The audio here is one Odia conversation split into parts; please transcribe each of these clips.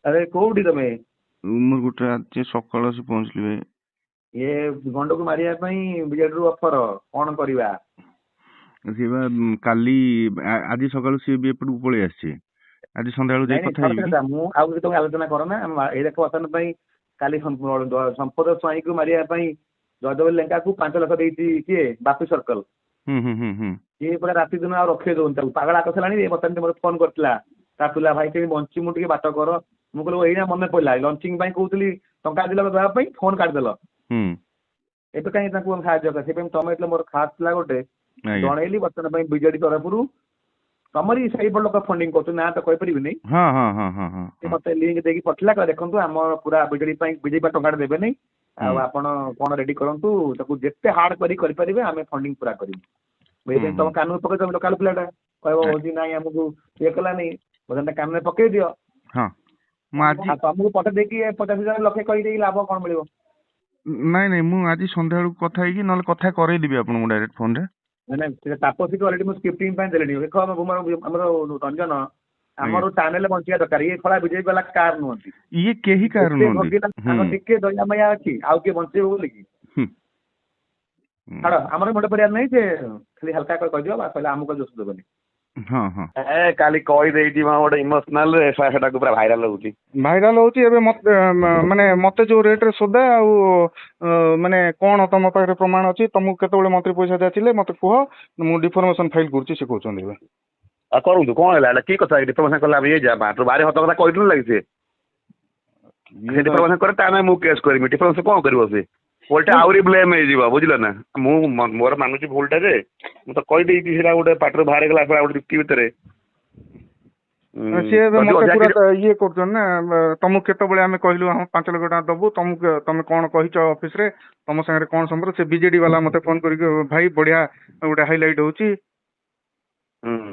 ଆରେ କୋଉଠି ତମେ? ମୋର ଗୋଟେ ଆଜି ସକାଳୁ ଆସି ପହଞ୍ଚିଲି ଭାଇ। ଇଏ ଗଣ୍ଡକୁ ମାରିବା ପାଇଁ ବିଜେଡିରୁ ଅଫର, କଣ କରିବା? ସିଏ ବା କାଲି ଆଜି ସକାଳୁ ସିଏ ବି ଏପଟକୁ ପଳେଇ ଆସିଛି। ଆଜି ସନ୍ଧ୍ୟାବେଳକୁ ନାଇଁ ଯାଇ ନାଇଁ କଥା ଛାଡ ସେ ହେଇବି। କଥା, ମୁଁ ଆଉ କିଛି ତମେ ଆଲୋଚନା କର ନା। ଏଇ ଦେଖ ବର୍ତ୍ତମାନ ପାଇଁ କାଲି ସମ୍ପଦ ସ୍ୱାଇଁକୁ ମାରିବା ପାଇଁ ଜୟଦେବ ଲେଙ୍କାକୁ 5 ଲକ୍ଷ ଦେଇଛି କିଏ? ବାପି ସର୍କଲ। ହୁଁ ହୁଁ ହୁଁ ହୁଁ। ସିଏ ପୁରା ରାତି ଦିନ ଆଉ ରଖେଇ ଦଉନି ତାକୁ, ପାଗଳା କରିସାରିଲାଣି। ବର୍ତ୍ତମାନ ମୋତେ ଫୋନ କରିଥିଲା, ତା ପିଲା ଭାଇ କେମିତି ବଞ୍ଚି, ମୁଁ ଟିକେ ବାଟ କର। ମୁଁ କହିଲି ଏଇନା ମନେ ପଡିଲା, ଲଞ୍ଚିଂ ପାଇଁ କହୁଥିଲି ଟଙ୍କା 2 ଲକ୍ଷ ଦେବା ପାଇଁ, ଫୋନ କାଟିଦେଲ। ହୁଁ। ଏବେ କାହିଁ ତାଙ୍କୁ ସାହାଯ୍ୟ କର? ସେଥିପାଇଁ ତମେ ଏଥିରେ ମୋର ଖାସ ଥିଲା ଗୋଟେ ଆଜ୍ଞା। ଜଣେଇଲି। ବର୍ତ୍ତମାନ ପାଇଁ ବିଜେଡି ତରଫରୁ ତମରି ସେଇପଟ ଲୋକ ଫଣ୍ଡିଂ କରୁଛନ୍ତି, ନା ତ କହିପାରିବିନି। ହଁ ହଁ ହଁ ହଁ ହଁ ସେ ହଁ। ମତେ ଲିଙ୍କ ଦେଇକି ପଠେଇଲା, କହିଲା ଦେଖନ୍ତୁ ଆମର ପୁରା ବିଜେଡି ପାଇଁ, ବିଜେପି ପାଇଁ ଟଙ୍କାଟେ ଦେବେନି, ଆଉ ହୁଁ ଆପଣ କଣ ରେଡି କରନ୍ତୁ, ତାକୁ ଯେତେ ହାର୍ଡ କରିପାରିବେ ଆମେ ଫଣ୍ଡିଂ ପୁରା କରିବୁ। ହୁଁ ଏଇଥିପାଇଁ ହୁଁ। ତମ କାନୁନ ପକେଇ, ତମେ ଲୋକାଲ ପିଲାଟା କହିବ ହଉଛି ନାଇଁ ଆମକୁ ଇଏ କଲାନି, ବର୍ତ୍ତମାନ କାନରେ ପକେଇ ଦିଅ। ହଁ ମୁଁ ଆଜି ଆଉ ତମକୁ ପଠେଇ ଦେଇକି 50,000 ଲକ୍ଷେ କହିଦେଇକି ଲାଭ କଣ ମିଳିବ? ନାଇଁ ନାଇଁ, ମୁଁ ଆଜି ସନ୍ଧ୍ୟାବେଳକୁ କଥା ହେଇକି ନହେଲେ କଥା କରେଇଦେବି ଆପଣଙ୍କୁ ଡାଇରେକ୍ଟ ଫୋନରେ। ମାନେ ତାପସୀକୁ ଅଲରେଡି ମୁଁ ସ୍କ୍ରିପ୍ଟିଂ ପାଇଁ ଦେଲିଣି। ଦେଖ ଆମର ରଞ୍ଜନ, ଆଜ୍ଞା। ଆମର ଚ୍ୟାନେଲ ବଞ୍ଚିବା ଦରକାର। ଇଏ ଖଳା ବିଜେପି ବାଲା କାର ନୁହନ୍ତି। ଇଏ କେହି କାହାର ଏତେ ନୁହନ୍ତି। ଭୋଗିଲା, ହୁଁ ତାଙ୍କ ଟିକେ ଦୟାମାୟା ଅଛି, ଆଉ କିଏ ବଞ୍ଚେଇବ ବୋଲି କି? ହୁଁ ଛାଡ, ଆମର ମୁଣ୍ଡ ପରିବାର ନାହିଁ। ସେ ଖାଲି ହାଲକା କହିଦିଅ, ବା କହିଲେ ଆମକୁ ଦୋଷ ଦେବନି। ହଁ ହଁ। କାଲି କହିଦେଇଛି ଗୋଟେ ଇମୋସନାଲ ରେ, ସେଟାକୁ ପୁରା ଭାଇରାଲ ହଉଛି। ଭାଇରାଲ ହଉଛି ଏବେ। ମତେ ମାନେ ମତେ ଯୋଉ ରେଟରେ ସୋଦା ଆଉ ମାନେ କଣ ତମ ପାଖରେ ପ୍ରମାଣ ଅଛି, ତମକୁ କେତେବେଳେ ମନ୍ତ୍ରୀ ପଇସା ଯାଚିଲେ ମତେ କୁହ, ମୁଁ ଡିଫର୍ମେସନ ଫାଇଲ କରୁଛି ସେ କହୁଛନ୍ତି ଏବେ। ଆଉ କରନ୍ତୁ, କଣ ହେଲା? କି କଥା? ଡିଫର୍ମେସନ କଲା ଇଏ ଯା ବାହାରେ ହତ କଥା କହିଥିଲୁ ଲାଗି ସେ ଇଏ ତ ଡିଫର୍ମେସନ କରେ, ତା ମୁଁ କେସ୍ କରିବି। ଡିଫର୍ମେସନ କଣ କରିବ ସେ? ଓଲଟା ମୁଁ ଆହୁରି ବ୍ଲେମ ହେଇଯିବ, ବୁଝିଲ ନା? ମୁଁ ମୋର ମାନୁଛି ଭୁଲଟା, ଯେ ମୁଁ ତ କହିଦେଇଛି, ସେଇଟା ଗୋଟେ ପାଟିରୁ ବାହାରିଗଲା ଗୋଟେ ଯୁକ୍ତି ଭିତରେ। ସିଏ ଏବେ ଯଦି ମତେ ଅଧିକା ପୁରା କିଛି ଇଏ କରୁଛନ୍ତି ନା। ତମକୁ କେତେବେଳେ ଆମେ କହିଲୁ ହଁ 5 ଲକ୍ଷ ଟଙ୍କା ଦବୁ, ତମେ କଣ କହିଛ ଅଫିସରେ, ତମ ସାଙ୍ଗରେ କଣ ସମ୍ପର୍କ? ସେ ବିଜେଡି ବାଲା ମତେ ଫୋନ କରିକି ଭାଇ ବଢିଆ ଗୋଟେ ହାଇଲାଇଟ ହଉଛି।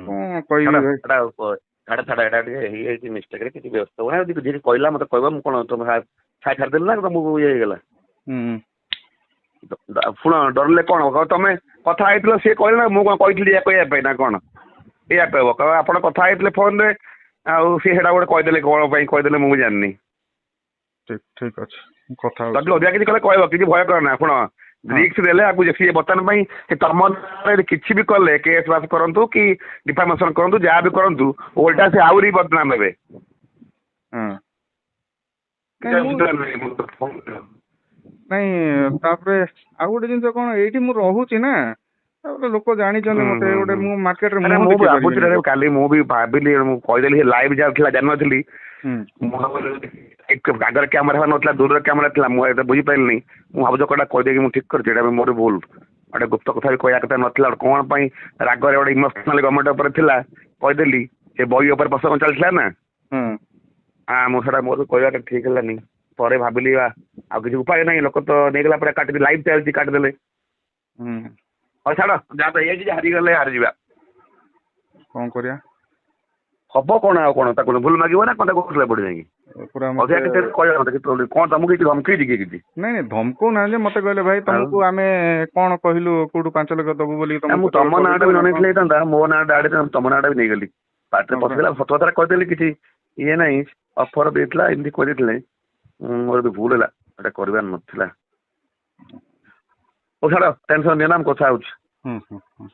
କଣ କହିବି ଭାଇ? ଛାଡ ଏଇଟା ଟିକେ ହେଇଯାଇଛି ମିଷ୍ଟେକରେ, କିଛି ବ୍ୟସ୍ତ ହୁଏ ନା। ଯଦି କହିଲା ମତେ କହିବ, ମୁଁ କଣ ତମେ ଛାଡ଼ିଦେଲି ନା ତମକୁ ଇଏ ହେଇଗଲା? ହୁଁ। ଶୁଣ, ଡରିଲେ କଣ ହବ? ତମେ କଥା ହେଇଥିଲ, ସିଏ କହିଲେ ନା ମୁଁ କଣ କହିଥିଲି ଏଇଆ କହିବା ପାଇଁ, ନା କଣ? ଏଇଆ କହିବ, ଆପଣ କଥା ହେଇଥିଲେ ଫୋନରେ, ଆଉ ସିଏ ସେଇଟା ଗୋଟେ କହିଦେଲେ, କଣ ପାଇଁ କହିଦେଲେ ମୁଁ ଜାଣିନି। ଠିକ ଅଛି, କଥା ଯଦି ହଉଛି। ଅଧିକା କିଛି କଲେ କହିବ, କିଛି ଭୟ କର ନା। ଶୁଣ, ହଁ ରିକ୍ସ ଦେଲେ ଆକୁ ସିଏ ବର୍ତ୍ତମାନ ପାଇଁ ତମ କିଛି ବି କଲେ, କେସ୍ ବାସ କରନ୍ତୁ କି ଡିଫାମେସନ କରନ୍ତୁ, ଯାହା ବି କରନ୍ତୁ, ଓଲଟା ସେ ଆହୁରି ବଦନାମ ହେବେ। ହଁ। ନାଇଁ, ତାପରେ ଆଉ ଗୋଟେ ଜିନିଷ କଣ, ଏଇଠି ମୁଁ ରହୁଛି ନା, ତାପରେ ଲୋକ ଜାଣିଛନ୍ତି ମତେ, ଗୋଟେ ମୁଁ ମାର୍କେଟରେ ଆରେ ମୁହଁ ମୁଁ ବି ଦେଖେଇ ଭାବୁଛି, ପାରିବିନି। କାଲି ମୁଁ ବି ଭାବିଲି, ମୁଁ କହିଦେଲି ଲାଇଭ୍ ଯାଉଥିଲା, ଜାଣିନଥିଲି। ହୁଁ ଆଗରେ କ୍ୟାମେରା ନଥିଲା, ଦୂରରେ କ୍ୟାମେରା ଥିଲା, ମୁଁ ଏଟା ବୁଝିପାରିଲିନି। ମୁଁ ଭାବୁଛି କଟା କହିଦେଇକି ମୁଁ ଠିକ କରିଛି, ଏଇଟା ମୋର ଭୁଲ। ଗୋଟେ ଗୁପ୍ତ କଥା ବି କହିବା କଥା ନଥିଲା, କଣ ପାଇଁ ରାଗରେ ଗୋଟେ ଇମୋସନାଲ ଗଭର୍ଣ୍ଣମେଣ୍ଟ ଉପରେ ଥିଲା, କହିଦେଲି। ସେ ବହି ଉପରେ ପ୍ରସଙ୍ଗ ଚାଲିଥିଲା ନା। ହୁଁ। ମୁଁ ସେଟା ମୋର କହିବାଟା ଠିକ ହେଲାନି। ପରେ ଭାବିଲି ଆଉ କିଛି ଉପାୟ ନାହିଁ, ଲୋକ ତ ନେଇଗଲା ପରେ କାଟିଦେଲି, ଲାଇଭ୍ ଚାଲିଛି କାଟିଦେଲେ। ହୁଁ। ହଉ ଛାଡ, ଯାହା ତ ହେଇଯାଇଛି, ହାରିଗଲେ ହାରିଯିବା। କଣ କରିବା? ହବ କଣ ଆଉ କଣ? ତାକୁ ଭୁଲ ମାଗିବ ନା କଣ? ତାକୁ ପଡି ଯାଇକି ପୁରା ଅଧିକା ମତେ କିଛି କହିବା କଥା କଣ? ତମକୁ କିଛି ଧମକେଇଛି କି କିଛି? ନାଇଁ ଧମକଉ ନାହାନ୍ତି, ମତେ କହିଲେ ଭାଇ ଆଉ ତମକୁ ଆମେ କଣ କହିଲୁ କୋଉଠୁ 5 ଲକ୍ଷ ଦବୁ ବୋଲି ତମକୁ ମୁଁ କେତେବେଳେ ତମ ନାଁଟା କହିଲୁ ବି ନ ନା କଣ? ନେଇଥିଲେ ହେଇଥାନ୍ତା, ମୋ ନାଁଟା ତମ ନାଁଟା ବି ନେଇଗଲି। ପାଟିରେ ହଁ ପରା। ପଶିଗଲା, ସତ କଥାଟା କହିଦେଲି, କିଛି ଇଏ ନାହିଁ। ଅଫର ଦେଇଥିଲା, ଏମିତି କହିଦେଇଥିଲେ। ମୋର ବି ଭୁଲ ହେଲା, ଏଟା କରିବାର ନଥିଲା। ହଉ ଛାଡ, ଟେନସନ ନିଅ ନା, ମୁଁ କଥା ହଉଛି। ହୁଁ ହୁଁ ହୁଁ।